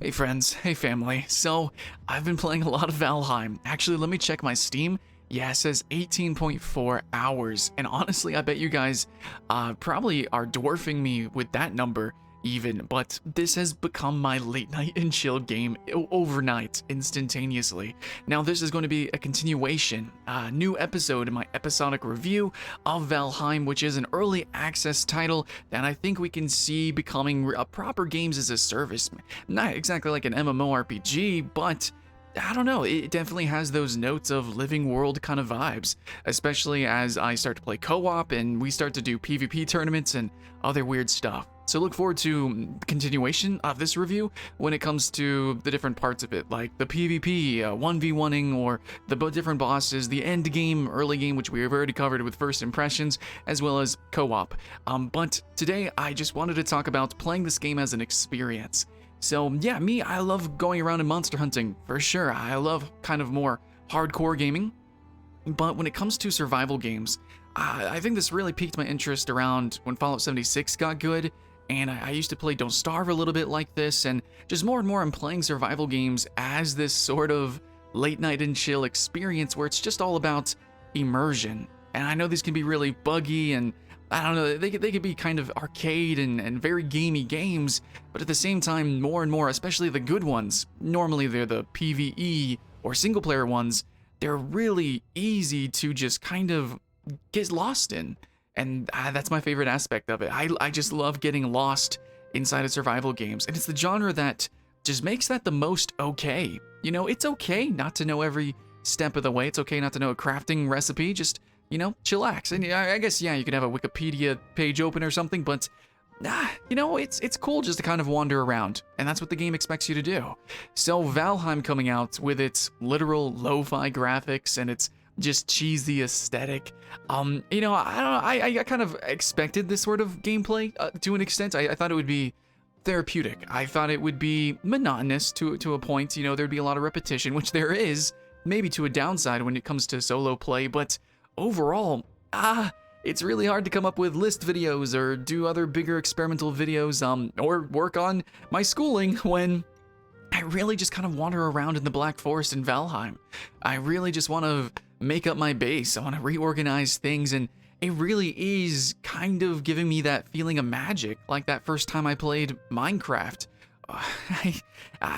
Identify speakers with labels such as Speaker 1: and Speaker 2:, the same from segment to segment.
Speaker 1: Hey friends, hey family. So, I've been playing a lot of Valheim. Actually, let me check my Steam. Yeah, it says 18.4 hours. And honestly, I bet you guys probably are dwarfing me with that number even. But this has become my late night and chill game overnight, instantaneously. Now, this is going to be a continuation, a new episode in my episodic review of Valheim, which is an early access title that I think we can see becoming a proper games as a service. Not exactly like an MMORPG, but I don't know, it definitely has those notes of living world kind of vibes, especially as I start to play co-op and we start to do PvP tournaments and other weird stuff. So look forward to the continuation of this review when it comes to the different parts of it, like the PvP, 1v1ing, or the different bosses, the end game, early game, which we have already covered with first impressions, as well as co-op. But today I just wanted to talk about playing this game as an experience. So yeah, I love going around and monster hunting, for sure. I love kind of more hardcore gaming. But when it comes to survival games, I think this really piqued my interest around when Fallout 76 got good. And I used to play Don't Starve a little bit like this, and just more and more I'm playing survival games as this sort of late night and chill experience where it's just all about immersion. And I know these can be really buggy and I don't know, they could be kind of arcade and very gamey games, but at the same time, more and more, especially the good ones, normally they're the PvE or single player ones, they're really easy to just kind of get lost in. And that's my favorite aspect of it. I just love getting lost inside of survival games. And it's the genre that just makes that the most okay. You know, it's okay not to know every step of the way. It's okay not to know a crafting recipe. Just, you know, chillax. And I guess, yeah, you could have a Wikipedia page open or something, but you know, it's cool just to kind of wander around. And that's what the game expects you to do. So Valheim coming out with its literal lo-fi graphics and its just cheesy aesthetic. You know, I don't know, I kind of expected this sort of gameplay to an extent. I thought it would be therapeutic. I thought it would be monotonous to a point. You know, there'd be a lot of repetition, which there is, maybe to a downside when it comes to solo play, but overall, it's really hard to come up with list videos or do other bigger experimental videos, or work on my schooling when I really just kind of wander around in the Black Forest in Valheim. I really just want to make up my base. I want to reorganize things, and it really is kind of giving me that feeling of magic, like that first time I played Minecraft.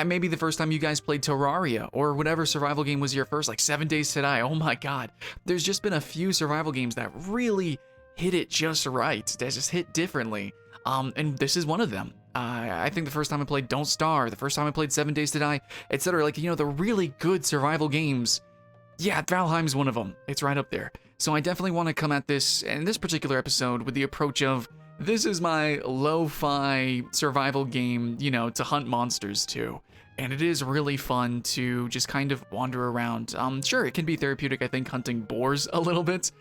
Speaker 1: Maybe the first time you guys played Terraria, or whatever survival game was your first, like 7 Days to Die. Oh my god. There's just been a few survival games that really hit it just right, that just hit differently. And this is one of them. I think the first time I played Don't Starve, the first time I played 7 Days to Die, etc. Like, you know, the really good survival games. Yeah, Valheim's one of them. It's right up there. So I definitely want to come at this, in this particular episode, with the approach of, this is my lo-fi survival game, you know, to hunt monsters to. And it is really fun to just kind of wander around. Sure, it can be therapeutic, I think, hunting boars a little bit.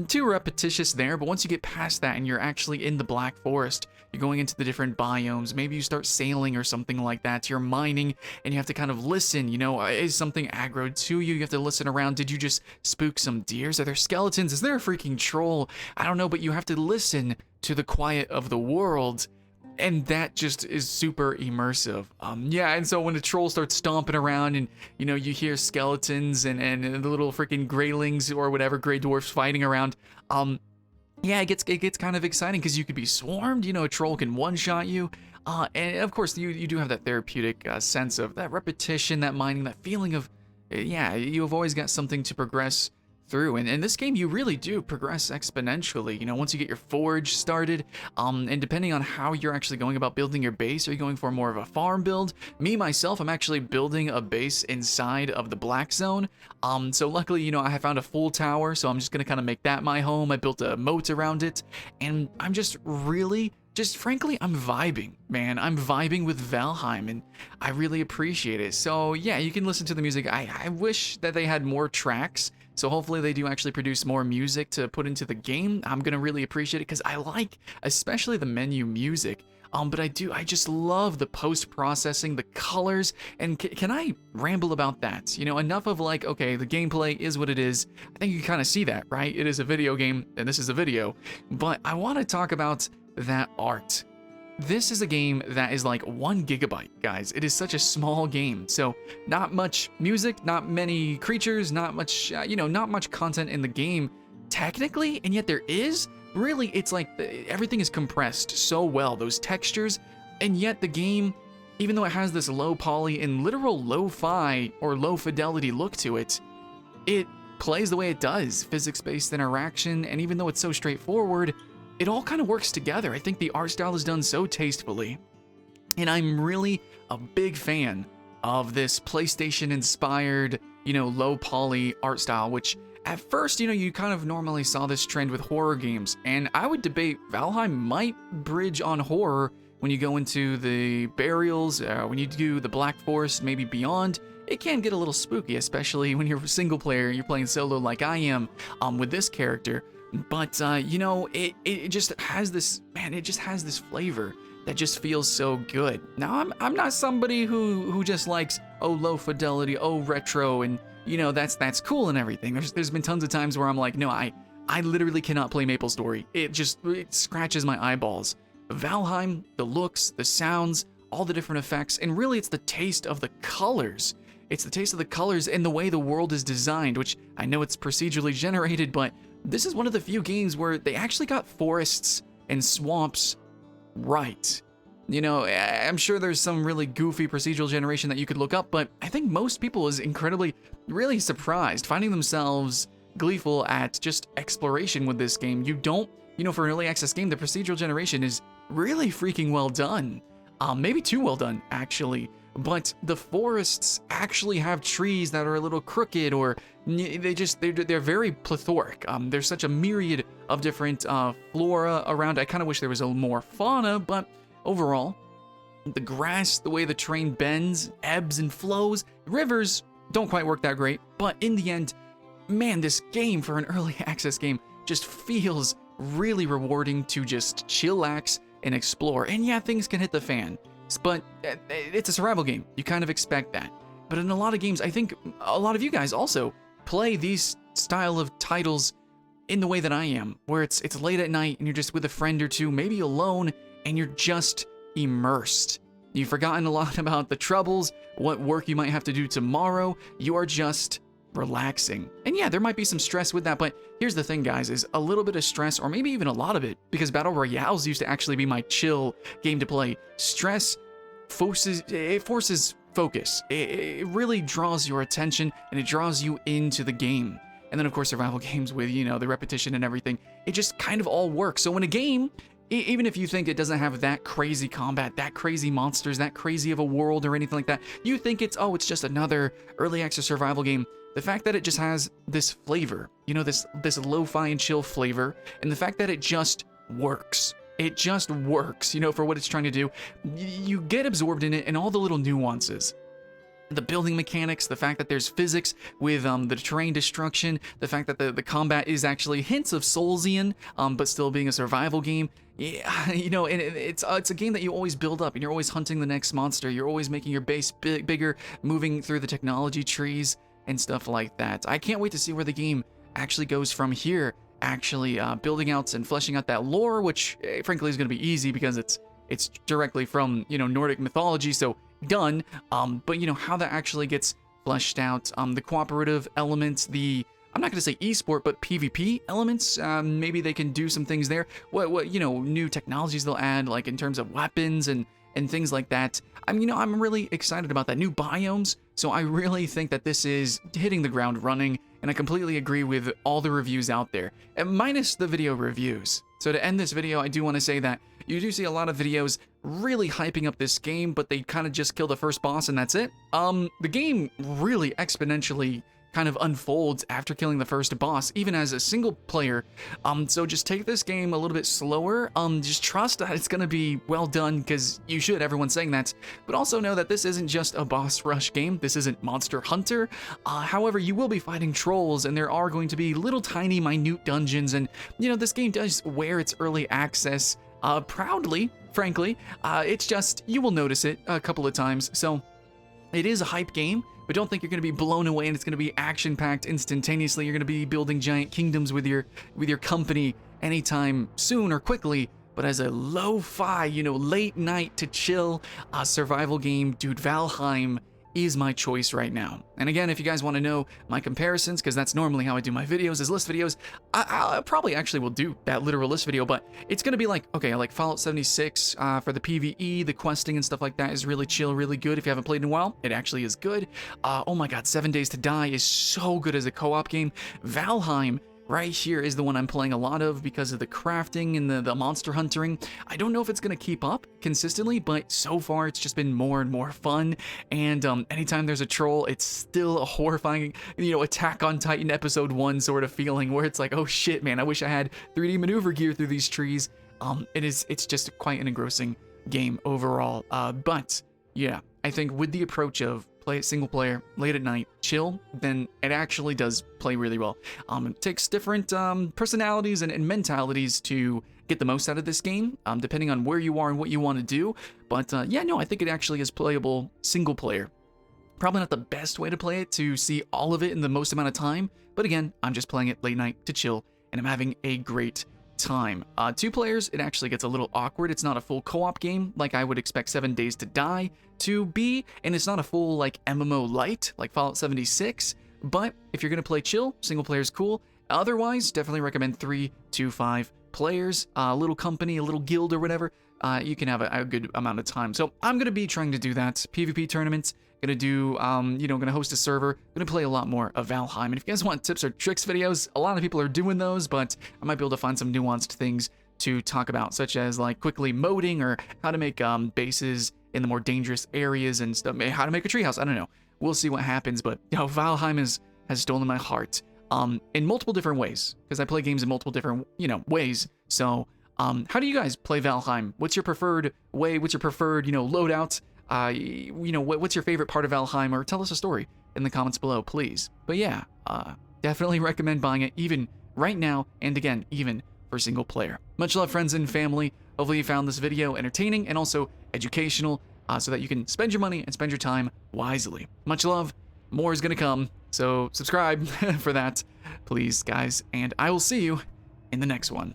Speaker 1: Too repetitious there, but once you get past that and you're actually in the Black Forest, you're going into the different biomes, maybe you start sailing or something like that, you're mining, and you have to kind of listen, you know, is something aggroed to you? You have to listen around, did you just spook some deers? Are there skeletons? Is there a freaking troll? I don't know, but you have to listen to the quiet of the world, and that just is super immersive. Yeah, and so when the troll starts stomping around and, you know, you hear skeletons and the little freaking greylings or whatever, gray dwarfs fighting around, yeah, it gets kind of exciting because you could be swarmed, you know, a troll can one-shot you, and of course you do have that therapeutic sense of that repetition, that mining, that feeling of, yeah, you have always got something to progress through, and in this game you really do progress exponentially. You know, once you get your forge started, and depending on how you're actually going about building your base, are you going for more of a farm build? Myself, I'm actually building a base inside of the Black Zone, so luckily, you know, I have found a full tower, so I'm just gonna kind of make that my home. I built a moat around it, and I'm just really, frankly, I'm vibing, man. I'm vibing with Valheim, and I really appreciate it. So yeah, you can listen to the music. I wish that they had more tracks, so hopefully they do actually produce more music to put into the game. I'm gonna really appreciate it because I like, especially the menu music. But I just love the post-processing, the colors, and can I ramble about that? You know, enough of like, okay, the gameplay is what it is. I think you can kind of see that, right? It is a video game, and this is a video. But I want to talk about that art. this is a game that is like 1 gigabyte, guys. It is such a small game. So not much music, not many creatures, not much, not much content in the game technically, and yet there is. Really, it's like everything is compressed so well, those textures, and yet the game, even though it has this low poly and literal lo-fi or low fidelity look to it, it plays the way it does, physics-based interaction, and even though it's so straightforward, it all kind of works together. I think the art style is done so tastefully, and I'm really a big fan of this PlayStation-inspired, low poly art style, which at first, you kind of normally saw this trend with horror games, and I would debate Valheim might bridge on horror when you go into the burials, when you do the Black Forest, maybe beyond. It can get a little spooky, especially when you're single player, you're playing solo like I am with this character. But, it just has this, it just has this flavor that just feels so good. Now, I'm not somebody who just likes, low fidelity, retro, and, that's cool and everything. There's been tons of times where I'm like, no, I literally cannot play MapleStory. It scratches my eyeballs. Valheim, the looks, the sounds, all the different effects, and really it's the taste of the colors. It's the taste of the colors and the way the world is designed, which I know it's procedurally generated, but this is one of the few games where they actually got forests and swamps right. I'm sure there's some really goofy procedural generation that you could look up, but I think most people is incredibly, really surprised, finding themselves gleeful at just exploration with this game. You don't, for an early access game, the procedural generation is really freaking well done. Maybe too well done, actually. But the forests actually have trees that are a little crooked, or they're very plethoric. There's such a myriad of different flora around. I kind of wish there was a little more fauna, but overall, the grass, the way the terrain bends, ebbs and flows, rivers don't quite work that great. But in the end, man, this game for an early access game just feels really rewarding to just chillax and explore. And yeah, things can hit the fan, but it's a survival game. You kind of expect that. But in a lot of games, I think a lot of you guys also play these style of titles in the way that I am, where it's late at night and you're just with a friend or two, maybe alone, and you're just immersed. You've forgotten a lot about the troubles, what work you might have to do tomorrow. You are just relaxing. And yeah, there might be some stress with that, but here's the thing, guys, is a little bit of stress, or maybe even a lot of it, because Battle Royales used to actually be my chill game to play. Stress forces focus. It really draws your attention, and it draws you into the game. And then, of course, survival games with, the repetition and everything, it just kind of all works. So in a game, even if you think it doesn't have that crazy combat, that crazy monsters, that crazy of a world or anything like that, you think it's just another early access survival game. The fact that it just has this flavor, this lo-fi and chill flavor, and the fact that it just works. It just works, for what it's trying to do. You get absorbed in it and all the little nuances. The building mechanics, the fact that there's physics with the terrain destruction, the fact that the combat is actually hints of Soulsian, but still being a survival game. Yeah, and it's a game that you always build up, and you're always hunting the next monster. You're always making your base bigger, moving through the technology trees and stuff like that. I can't wait to see where the game actually goes from here, actually building out and fleshing out that lore, which frankly is going to be easy because it's directly from, Nordic mythology, so done. But how that actually gets fleshed out, the cooperative elements, I'm not going to say esport, but PvP elements, maybe they can do some things there. What new technologies they'll add, like in terms of weapons and things like that. I'm really excited about that. New biomes, so I really think that this is hitting the ground running, and I completely agree with all the reviews out there, and minus the video reviews. So to end this video, I do want to say that you do see a lot of videos really hyping up this game, but they kind of just kill the first boss and that's it. The game really exponentially kind of unfolds after killing the first boss, even as a single player. So just take this game a little bit slower. Just trust that it's gonna be well done, because you should, everyone's saying that. But also know that this isn't just a boss rush game. This isn't Monster Hunter. However, you will be fighting trolls, and there are going to be little tiny minute dungeons, and this game does wear its early access proudly, frankly. It's just, you will notice it a couple of times. So it is a hype game, but don't think you're going to be blown away and it's going to be action-packed instantaneously. You're going to be building giant kingdoms with your company anytime soon or quickly. but as a lo-fi, late night to chill survival game, dude, Valheim is my choice right now. And again, if you guys want to know my comparisons, because that's normally how I do my videos, is list videos, I probably actually will do that literal list video, but it's going to be like, okay, like Fallout 76 for the PvE, the questing and stuff like that is really chill, really good. If you haven't played in a while, it actually is good. Oh my god, 7 Days to Die is so good as a co-op game. Valheim right here is the one I'm playing a lot of because of the crafting and the monster hunting. I don't know if it's going to keep up consistently, but so far it's just been more and more fun. And anytime there's a troll, it's still a horrifying, Attack on Titan episode 1 sort of feeling where it's like, oh shit, man, I wish I had 3D maneuver gear through these trees. It's just quite an engrossing game overall. But yeah, I think with the approach of play it single player, late at night, chill, then it actually does play really well. It takes different personalities and mentalities to get the most out of this game, depending on where you are and what you want to do. But yeah, no, I think it actually is playable single player. Probably not the best way to play it to see all of it in the most amount of time, but again, I'm just playing it late night to chill, and I'm having a great time. 2 players, it actually gets a little awkward. It's not a full co-op game like I would expect 7 Days to Die to be, and it's not a full like MMO light like Fallout 76, but if you're gonna play chill, single player is cool. Otherwise, definitely recommend 3 to 5 players, a little company, a little guild or whatever. You can have a good amount of time. So I'm gonna be trying to do that. PvP tournaments, gonna do, gonna host a server, gonna play a lot more of Valheim. And if you guys want tips or tricks videos, a lot of people are doing those, but I might be able to find some nuanced things to talk about, such as like quickly modding or how to make bases in the more dangerous areas and stuff, how to make a treehouse. I don't know. We'll see what happens, but Valheim has stolen my heart in multiple different ways, because I play games in multiple different, ways. So how do you guys play Valheim? What's your preferred way? What's your preferred, loadout? What's your favorite part of Valheim? Or tell us a story in the comments below, please. But yeah, definitely recommend buying it, even right now, and again, even for single player. Much love, friends and family. Hopefully you found this video entertaining and also educational, so that you can spend your money and spend your time wisely. Much love. More is gonna come, so subscribe for that, please, guys. And I will see you in the next one.